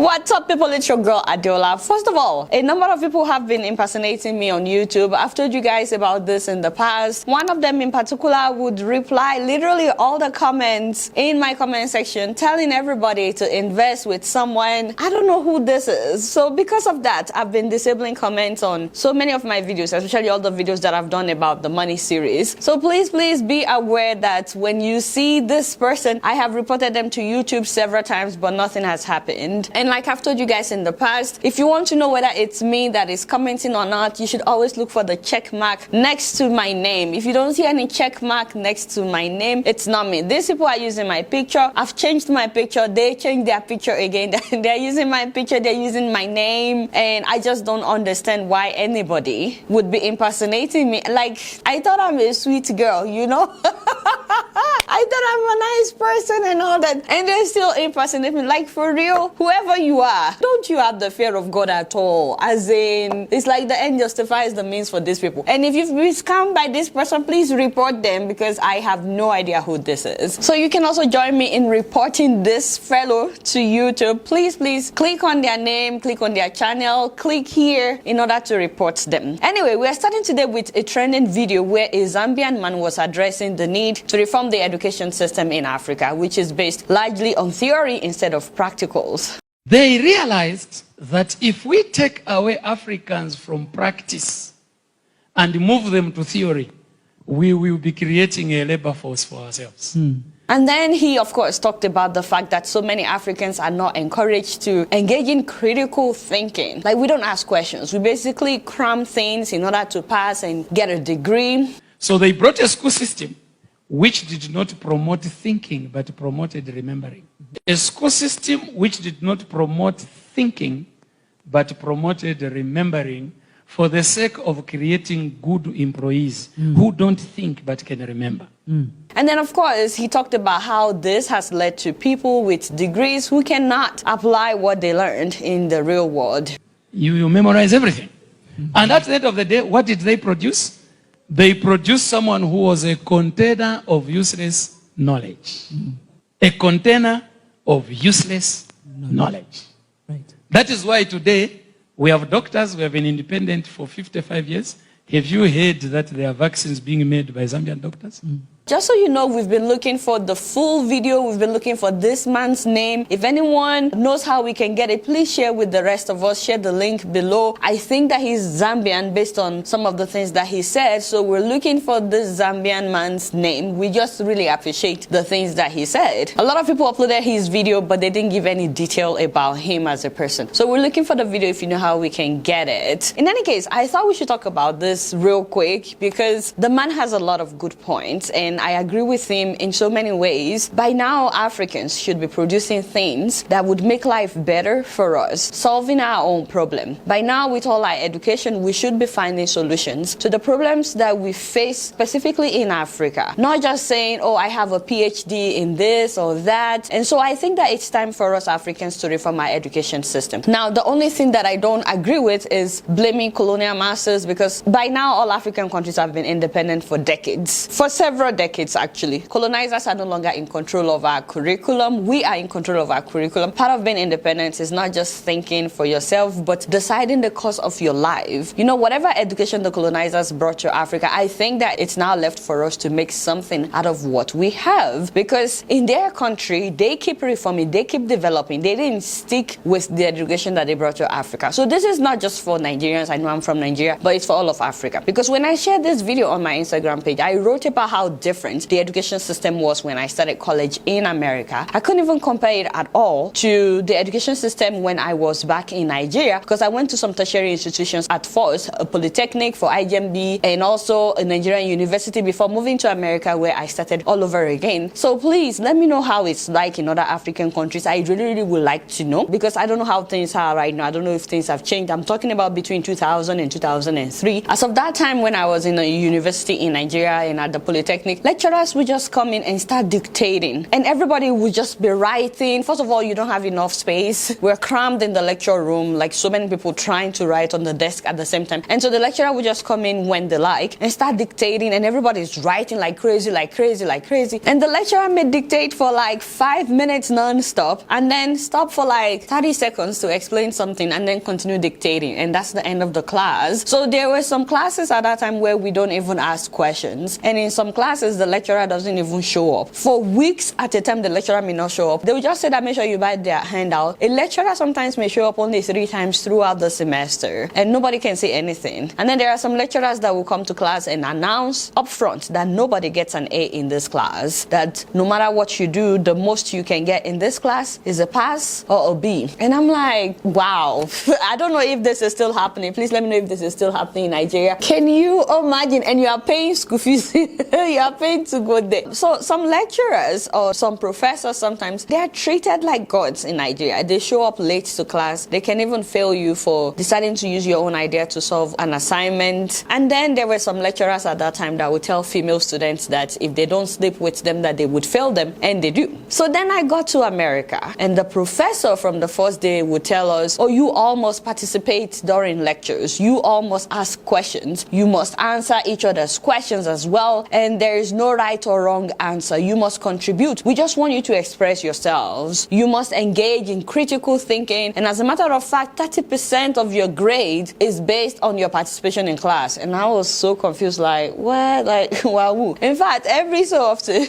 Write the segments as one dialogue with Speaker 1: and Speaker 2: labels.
Speaker 1: What's up, people? It's your girl Adeola. First of all, a number of people have been impersonating me on YouTube. I've told you guys about this in the past. One of them in particular would reply literally all the comments in my comment section telling everybody to invest with someone. I don't know who this is. So because of that, I've been disabling comments on so many of my videos, especially all the videos that I've done about the money series. So please be aware that when you see this person, I have reported them to YouTube several times, but nothing has happened. And like I've told you guys in the past, if you want to know whether it's me that is commenting or not, you should always look for the check mark next to my name. If you don't see any check mark next to my name, it's not me. These people are using my picture. I've changed my picture. They changed their picture again. They're using my picture. They're using my name. And I just don't understand why anybody would be impersonating me. Like, I thought I'm a sweet girl, you know? I thought I'm a nice person and all that. And they're still impersonating me. Like, for real, whoever you are, don't you have the fear of God at all? As in, it's like the end justifies the means for these people. And if you've been scammed by this person, please report them, because I have no idea who this is. So you can also join me in reporting this fellow to YouTube. Please click on their name, click on their channel, click here in order to report them. Anyway, we are starting today with a trending video where a Zambian man was addressing the need to reform the education system in Africa, which is based largely on theory instead of practicals.
Speaker 2: They realized that if we take away Africans from practice and move them to theory, we will be creating a labor force for ourselves.
Speaker 1: And then he, of course, talked about the fact that so many Africans are not encouraged to engage in critical thinking. Like, we don't ask questions. We basically cram things in order to pass and get a degree.
Speaker 2: So they brought a school system which did not promote thinking, but promoted remembering. A school system which did not promote thinking, but promoted remembering, for the sake of creating good employees who don't think but can remember.
Speaker 1: And then, of course, he talked about how this has led to people with degrees who cannot apply what they learned in the real world.
Speaker 2: You memorize everything. And at the end of the day, what did they produce? They produced someone who was a container of useless knowledge. A container of useless knowledge.
Speaker 3: Right.
Speaker 2: That is why today we have doctors who have been independent for 55 years. Have you heard that there are vaccines being made by Zambian doctors?
Speaker 1: Just so you know, we've been looking for the full video. We've been looking for this man's name. If anyone knows how we can get it, please share with the rest of us. Share the link below. I think that he's Zambian based on some of the things that he said. So we're looking for this Zambian man's name. We just really appreciate the things that he said. A lot of people uploaded his video, but they didn't give any detail about him as a person. So we're looking for the video if you know how we can get it. In any case, I thought we should talk about this real quick because the man has a lot of good points, and I agree with him in so many ways. By now, Africans should be producing things that would make life better for us, solving our own problem. By now, with all our education, we should be finding solutions to the problems that we face specifically in Africa. Not just saying, oh, I have a PhD in this or that. And so I think that it's time for us Africans to reform our education system. Now, the only thing that I don't agree with is blaming colonial masters, because by now, all African countries have been independent for decades. For several decades, actually. Colonizers are no longer in control of our curriculum. We are in control of our curriculum. Part of being independent is not just thinking for yourself, but deciding the course of your life. You know, whatever education the colonizers brought to Africa, I think that it's now left for us to make something out of what we have. Because in their country, they keep reforming, they keep developing. They didn't stick with the education that they brought to Africa. So this is not just for Nigerians. I know I'm from Nigeria, but it's for all of Africa. Because when I shared this video on my Instagram page, I wrote about how different the education system was when I started college in America. I couldn't even compare it at all to the education system when I was back in Nigeria, because I went to some tertiary institutions at first, a polytechnic for IJMB and also a Nigerian university before moving to America, where I started all over again. So please let me know how it's like in other African countries. I really would like to know, because I don't know how things are right now. I don't know if things have changed. I'm talking about between 2000 and 2003. As of that time, when I was in a university in Nigeria and at the polytechnic, lecturers would just come in and start dictating, and everybody would just be writing. First of all, you don't have enough space. We're crammed in the lecture room, like so many people trying to write on the desk at the same time. And so the lecturer would just come in when they like and start dictating, and everybody's writing like crazy, like crazy, like crazy. And the lecturer may dictate for like 5 minutes non-stop and then stop for like 30 seconds to explain something and then continue dictating. And that's the end of the class. So there were some classes at that time where we don't even ask questions. And in some classes, the lecturer doesn't even show up. For weeks at a time, the lecturer may not show up. They will just say that make sure you buy their handout. A lecturer sometimes may show up only 3 times throughout the semester, and nobody can say anything. And then there are some lecturers that will come to class and announce up front that nobody gets an A in this class, that no matter what you do, the most you can get in this class is a pass or a B. And I'm like, wow. I don't know if this is still happening. Please let me know if this is still happening in Nigeria. Can you imagine? And you are paying school fees. You are paying to go there. So some lecturers or some professors, sometimes they are treated like gods in Nigeria. They show up late to class. They can even fail you for deciding to use your own idea to solve an assignment. And then there were some lecturers at that time that would tell female students that if they don't sleep with them, that they would fail them, and they do. So then I got to America, and the professor from the first day would tell us, oh, you all must participate during lectures. You all must ask questions. You must answer each other's questions as well. And there is no right or wrong answer. You must contribute. We just want you to express yourselves. You must engage in critical thinking. And as a matter of fact, 30% of your grade is based on your participation in class. And I was so confused, like, what? Like, wow. In fact, every so often,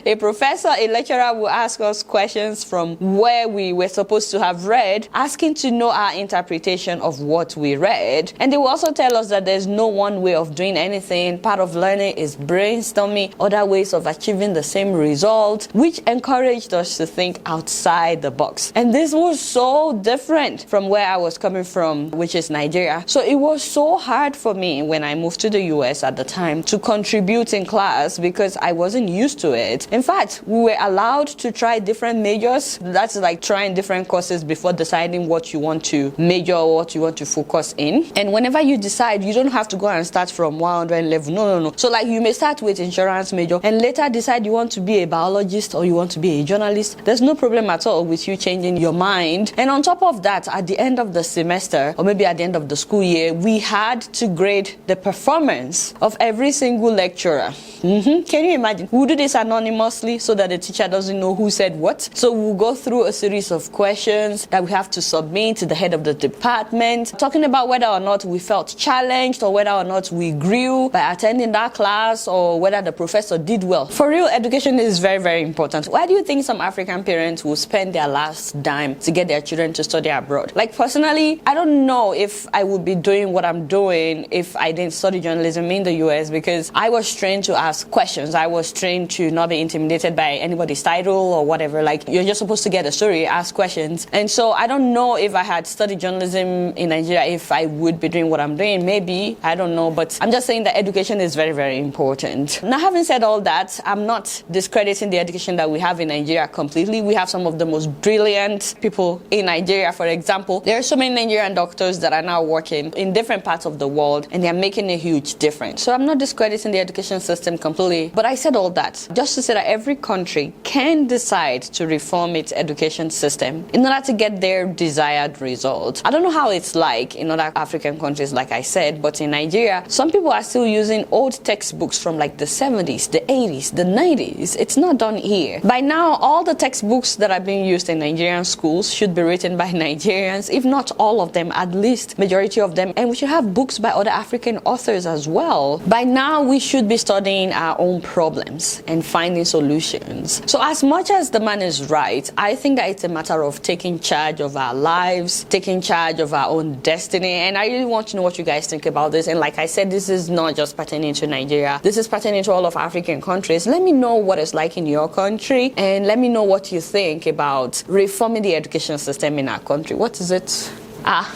Speaker 1: a professor, a lecturer will ask us questions from where we were supposed to have read, asking to know our interpretation of what we read. And they will also tell us that there's no one way of doing anything. Part of learning is brainstorming other ways of achieving the same result, which encouraged us to think outside the box. And this was so different from where I was coming from, which is Nigeria. So it was so hard for me when I moved to the US at the time to contribute in class because I wasn't used to it. In fact, we were allowed to try different majors. That's like trying different courses before deciding what you want to major or what you want to focus in. And whenever you decide, you don't have to go and start from 100 level. No. So like you may start with insurance major and later decide you want to be a biologist or you want to be a journalist. There's no problem at all with you changing your mind. And on top of that, at the end of the semester or maybe at the end of the school year, we had to grade the performance of every single lecturer. Can you imagine? We'll do this anonymously so that the teacher doesn't know who said what. So we'll go through a series of questions that we have to submit to the head of the department, talking about whether or not we felt challenged or whether or not we grew by attending that class or whether the professor did well. For real, education is very, very important. Why do you think some African parents will spend their last dime to get their children to study abroad? Like personally, I don't know if I would be doing what I'm doing if I didn't study journalism in the US, because I was trained to ask questions. I was trained to not be intimidated by anybody's title or whatever. Like, you're just supposed to get a story, ask questions. And so I don't know if I had studied journalism in Nigeria, if I would be doing what I'm doing. Maybe, I don't know. But I'm just saying that education is very, very important. Now, having said all that, I'm not discrediting the education that we have in Nigeria completely. We have some of the most brilliant people in Nigeria. For example, there are so many Nigerian doctors that are now working in different parts of the world, and they're making a huge difference. So I'm not discrediting the education system completely, but I said all that just to say that every country can decide to reform its education system in order to get their desired result. I don't know how it's like in other African countries, like I said, but in Nigeria, some people are still using old textbooks from like the 70s, the 80s, the 90s. It's not done here. By now, all the textbooks that are being used in Nigerian schools should be written by Nigerians, if not all of them, at least majority of them. And we should have books by other African authors as well. By now, we should be studying our own problems and finding solutions. So as much as the man is right, I think that it's a matter of taking charge of our lives, taking charge of our own destiny. And I really want to know what you guys think about this. And like I said, this is not just pertaining to Nigeria. This is pertaining to all of African countries. Let me know what it's like in your country, and let me know what you think about reforming the education system in our country. What is it?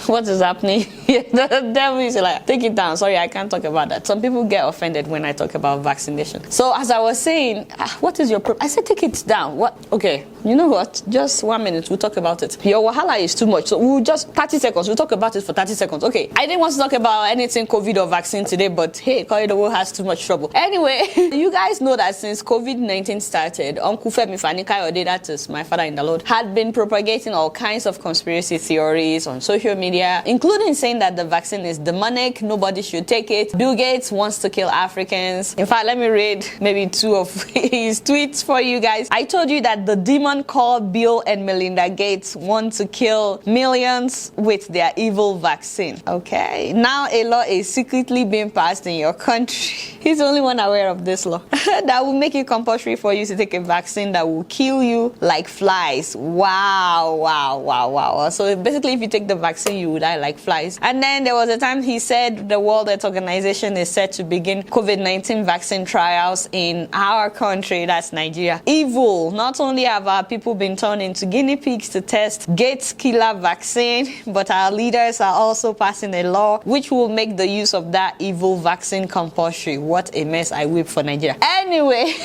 Speaker 1: What is happening? The devil is like, take it down. Sorry, I can't talk about that. Some people get offended when I talk about vaccination. So as I was saying, what is your I said, take it down. What? Okay. You know what? Just 1 minute, we'll talk about it. Your wahala is too much, so we'll just 30 seconds. We'll talk about it for 30 seconds. Okay, I didn't want to talk about anything COVID or vaccine today, but hey, Koidowo has too much trouble. Anyway, you guys know that since COVID-19 started, Uncle Femi Fani-Kayode, that is my father in the Lord, had been propagating all kinds of conspiracy theories on social media, including saying that the vaccine is demonic, nobody should take it. Bill Gates wants to kill Africans. In fact, let me read maybe 2 of his tweets for you guys. I told you that the demon called Bill and Melinda Gates want to kill millions with their evil vaccine. Okay, now a law is secretly being passed in your country. He's the only one aware of this law that will make it compulsory for you to take a vaccine that will kill you like flies. Wow, wow, wow, wow. So basically, if you take the vaccine, you will die like flies. And then there was a time he said the World Health Organization is set to begin COVID-19 vaccine trials in our country, that's Nigeria. Evil. Not only have our people been turned into guinea pigs to test Gates killer vaccine, but our leaders are also passing a law which will make the use of that evil vaccine compulsory. What a mess I whip for Nigeria. Anyway,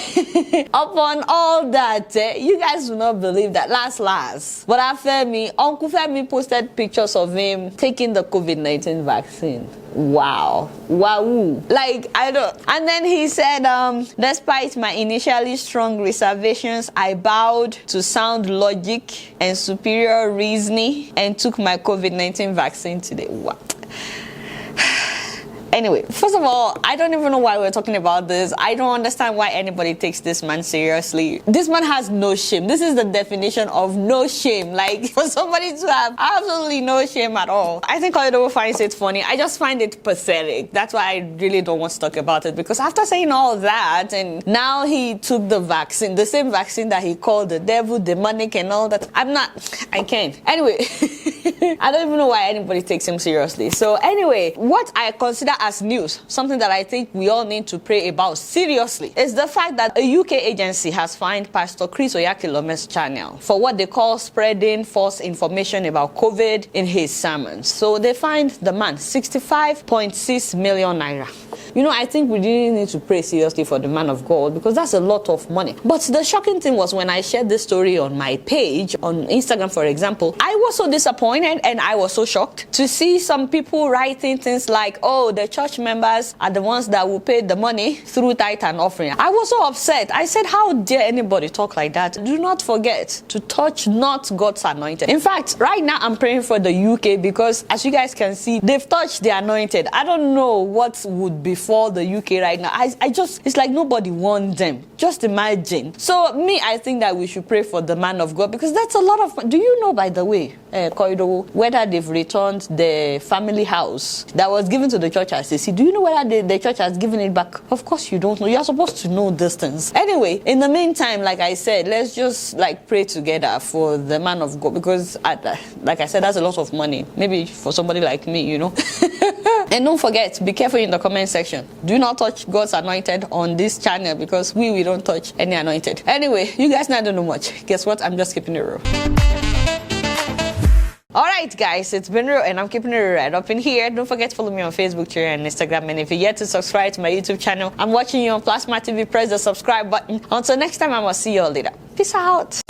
Speaker 1: upon all that, you guys will not believe that last. But Uncle Femi posted pictures of him taking the COVID-19 vaccine. Wow. Like, I don't. And then he said, despite my initially strong reservations, I bowed to sound logic and superior reasoning and took my COVID-19 vaccine today. What? Anyway, first of all, I don't even know why we're talking about this. I don't understand why anybody takes this man seriously. This man has no shame. This is the definition of no shame. Like, for somebody to have absolutely no shame at all. I think Koidowo finds it funny. I just find it pathetic. That's why I really don't want to talk about it. Because after saying all that, and now he took the vaccine, the same vaccine that he called the devil, demonic, and all that. I can't. Anyway, I don't even know why anybody takes him seriously. So anyway, what I consider as news, something that I think we all need to pray about seriously, is the fact that a UK agency has fined Pastor Fines Oyakhilome's channel for what they call spreading false information about COVID in his sermons. So they fined the man 65.6 million naira. You know, I think we really need to pray seriously for the man of God because that's a lot of money. But the shocking thing was when I shared this story on my page, on Instagram, for example, I was so disappointed and I was so shocked to see some people writing things like, oh, the church members are the ones that will pay the money through tithe and offering. I was so upset. I said, how dare anybody talk like that? Do not forget to touch not God's anointed. In fact, right now I'm praying for the UK because as you guys can see, they've touched the anointed. I don't know what would befall the UK right now. It's like nobody wants them. Just imagine. So me, I think that we should pray for the man of God because that's a lot of. Do you know, by the way, Koidowo, whether they've returned the family house that was given to the church as a seed? Do you know whether the church has given it back? Of course you don't know. You're supposed to know these things. Anyway, in the meantime, like I said, let's just pray together for the man of God because, like I said, that's a lot of money. Maybe for somebody like me, you know. And don't forget, be careful in the comment section. Do not touch God's anointed on this channel because we don't touch any anointed. Anyway, you guys now don't know much. Guess what? I'm just keeping it real. Alright guys, it's been real and I'm keeping it right up in here. Don't forget to follow me on Facebook, Twitter, and Instagram. And if you're yet to subscribe to my YouTube channel, I'm watching you on Plasma TV. Press the subscribe button. Until next time, I will see you all later. Peace out.